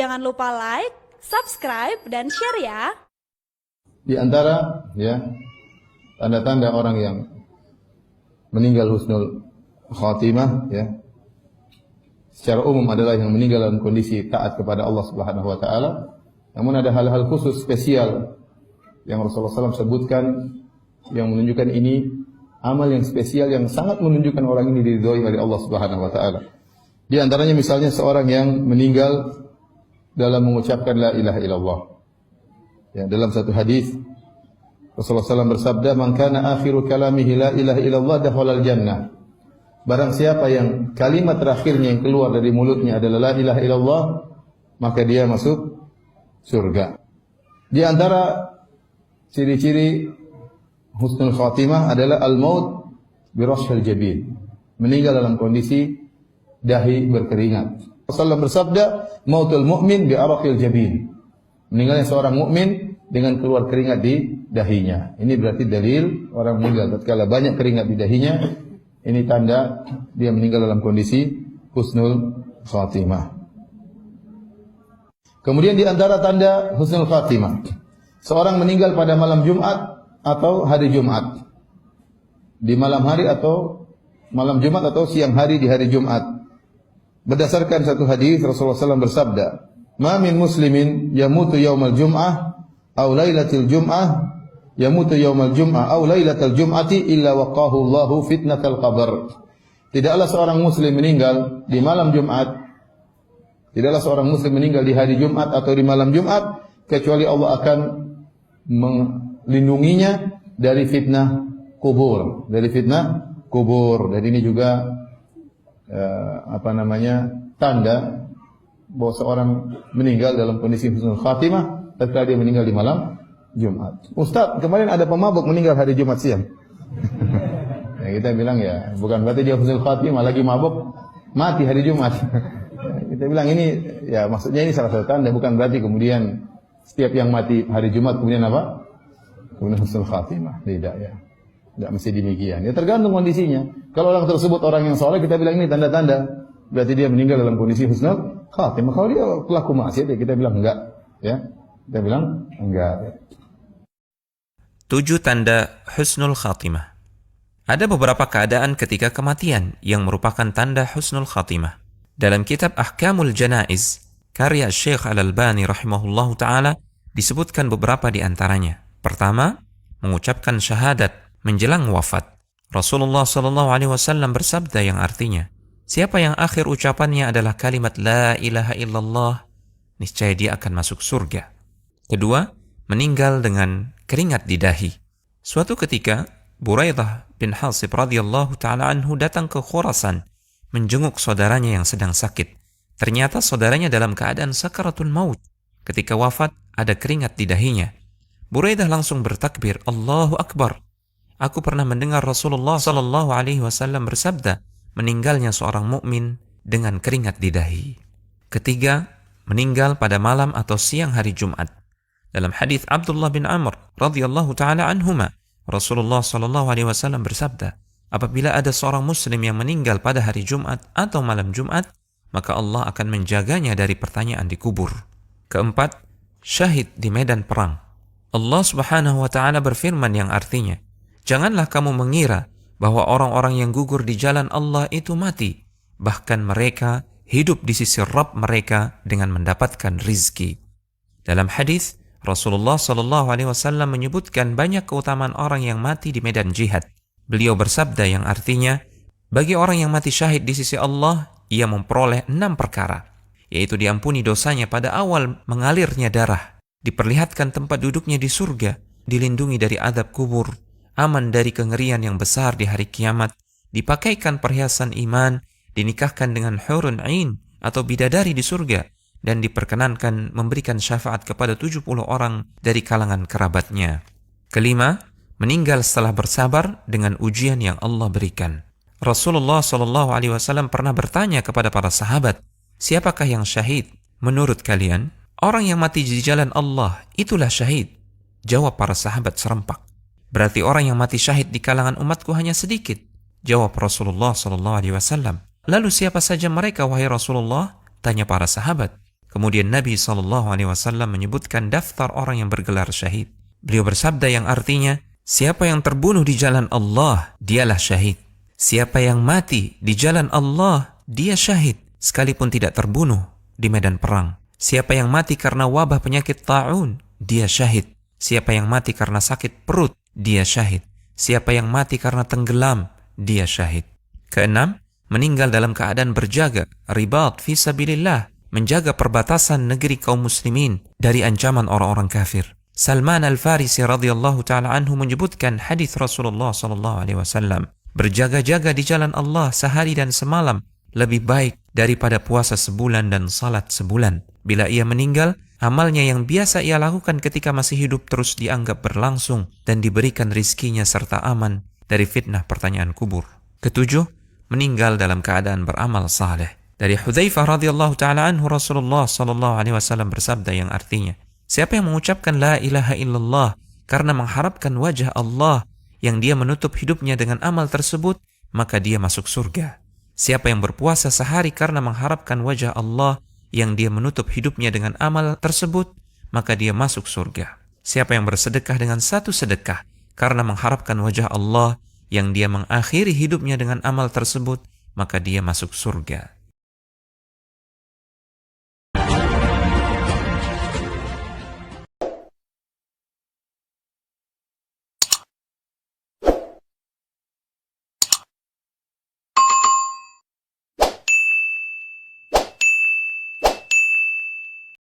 Jangan lupa like, subscribe, dan share ya. Di antara tanda-tanda orang yang meninggal husnul khatimah secara umum adalah yang meninggal dalam kondisi taat kepada Allah Subhanahu wa taala. Namun ada hal-hal khusus spesial yang Rasulullah SAW sebutkan yang menunjukkan ini amal yang spesial yang sangat menunjukkan orang ini diridhoi oleh Allah Subhanahu wa taala. Di antaranya misalnya seorang yang meninggal dalam mengucapkan la ilaha illallah. Ya, dalam satu hadis Rasulullah SAW bersabda, "Man kana akhiru kalamihi la ilaha illallah dakhala al-jannah." Barang siapa yang kalimat terakhirnya yang keluar dari mulutnya adalah la ilaha illallah, maka dia masuk surga. Di antara ciri-ciri husnul khatimah adalah al-maut bi rashil jabin. Meninggal dalam kondisi dahi berkeringat. Rasulullah bersabda, "Mautul mu'min bi araqil jabin." Meninggalnya seorang mukmin dengan keluar keringat di dahinya. Ini berarti dalil orang meninggal tatkala banyak keringat di dahinya. Ini tanda dia meninggal dalam kondisi husnul khatimah. Kemudian di antara tanda husnul khatimah, seorang meninggal pada malam Jumat atau hari Jumat. Di malam hari atau malam Jumat atau siang hari di hari Jumat. Berdasarkan satu hadis Rasulullah SAW bersabda, "Ma min muslimin yamutu yaumal jum'ah aw lailatul jum'ah yamutu yaumal jum'ah aw lailatul jum'ati illa waqahu Allahu fitnatal qabr." Tidaklah seorang muslim meninggal di malam Jumat, tidaklah seorang muslim meninggal di hari Jumat atau di malam Jumat kecuali Allah akan melindunginya dari fitnah kubur, Dan ini juga tanda bahwa seorang meninggal dalam kondisi husnul khatimah tatkala dia meninggal di malam Jumat. Ustaz, kemarin ada pemabuk meninggal hari Jumat siang. Ya, kita bilang ya, bukan berarti dia husnul khatimah, lagi mabuk mati hari Jumat. Kita bilang ini ya maksudnya ini salah satu tanda, bukan berarti kemudian setiap yang mati hari Jumat kemudian apa? Kemudian husnul khatimah. Tidak ya. Tidak mesti demikian. Ya tergantung kondisinya. Kalau orang tersebut orang yang soleh, kita bilang ini tanda-tanda. Berarti dia meninggal dalam kondisi husnul khatimah. Kalau dia pelaku maksiat, ya kita bilang enggak. Ya, kita bilang enggak. 7 tanda husnul khatimah. Ada beberapa keadaan ketika kematian yang merupakan tanda husnul khatimah. Dalam kitab Ahkamul Janaiz, karya Syekh Al-Albani rahimahullahu ta'ala, disebutkan beberapa di antaranya. Pertama, mengucapkan syahadat menjelang wafat. Rasulullah SAW bersabda yang artinya, siapa yang akhir ucapannya adalah kalimat la ilaha illallah, niscaya dia akan masuk surga. Kedua, meninggal dengan keringat di dahi. Suatu ketika, Buraidah bin Hasib radhiyallahu ta'ala anhu datang ke Khurasan, menjenguk saudaranya yang sedang sakit. Ternyata saudaranya dalam keadaan sakaratul maut. Ketika wafat, ada keringat di dahinya. Buraidah langsung bertakbir, Allahu Akbar. Aku pernah mendengar Rasulullah SAW bersabda, meninggalnya seorang mukmin dengan keringat di dahi. Ketiga, meninggal pada malam atau siang hari Jumat. Dalam hadis Abdullah bin Amr radhiyallahu taala anhuma, Rasulullah SAW bersabda, apabila ada seorang muslim yang meninggal pada hari Jumat atau malam Jumat, maka Allah akan menjaganya dari pertanyaan di kubur. Keempat, syahid di medan perang. Allah Subhanahu wa taala berfirman yang artinya, janganlah kamu mengira bahwa orang-orang yang gugur di jalan Allah itu mati, bahkan mereka hidup di sisi Rabb mereka dengan mendapatkan rizki. Dalam hadis, Rasulullah SAW menyebutkan banyak keutamaan orang yang mati di medan jihad. Beliau bersabda yang artinya, bagi orang yang mati syahid di sisi Allah, ia memperoleh 6 perkara, yaitu diampuni dosanya pada awal mengalirnya darah, diperlihatkan tempat duduknya di surga, dilindungi dari azab kubur, aman dari kengerian yang besar di hari kiamat, dipakaikan perhiasan iman, dinikahkan dengan hurun ain atau bidadari di surga, dan diperkenankan memberikan syafaat kepada 70 orang dari kalangan kerabatnya. Kelima, meninggal setelah bersabar dengan ujian yang Allah berikan. Rasulullah SAW pernah bertanya kepada para sahabat, siapakah yang syahid? Menurut kalian, orang yang mati di jalan Allah itulah syahid. Jawab para sahabat serempak. Berarti orang yang mati syahid di kalangan umatku hanya sedikit. Jawab Rasulullah SAW. Lalu siapa saja mereka wahai Rasulullah? Tanya para sahabat. Kemudian Nabi SAW menyebutkan daftar orang yang bergelar syahid. Beliau bersabda yang artinya, siapa yang terbunuh di jalan Allah, dialah syahid. Siapa yang mati di jalan Allah, dia syahid, sekalipun tidak terbunuh di medan perang. Siapa yang mati karena wabah penyakit ta'un, dia syahid. Siapa yang mati karena sakit perut, dia syahid. Siapa yang mati karena tenggelam, dia syahid. Keenam, meninggal dalam keadaan berjaga, ribat fi sabilillah, menjaga perbatasan negeri kaum muslimin dari ancaman orang-orang kafir. Salman Al-Farisi radhiyallahu taala anhu menyebutkan hadis Rasulullah sallallahu alaihi wasallam, berjaga-jaga di jalan Allah sehari dan semalam lebih baik daripada puasa sebulan dan salat sebulan. Bila ia meninggal, amalnya yang biasa ia lakukan ketika masih hidup terus dianggap berlangsung dan diberikan rizkinya serta aman dari fitnah pertanyaan kubur. Ketujuh, meninggal dalam keadaan beramal saleh. Dari Hudzaifah radhiyallahu taala anhu, Rasulullah sallallahu alaihi wasallam bersabda yang artinya, siapa yang mengucapkan la ilaha illallah karena mengharapkan wajah Allah yang dia menutup hidupnya dengan amal tersebut, maka dia masuk surga. Siapa yang berpuasa sehari karena mengharapkan wajah Allah yang dia menutup hidupnya dengan amal tersebut, maka dia masuk surga. Siapa yang bersedekah dengan satu sedekah karena mengharapkan wajah Allah yang dia mengakhiri hidupnya dengan amal tersebut, maka dia masuk surga.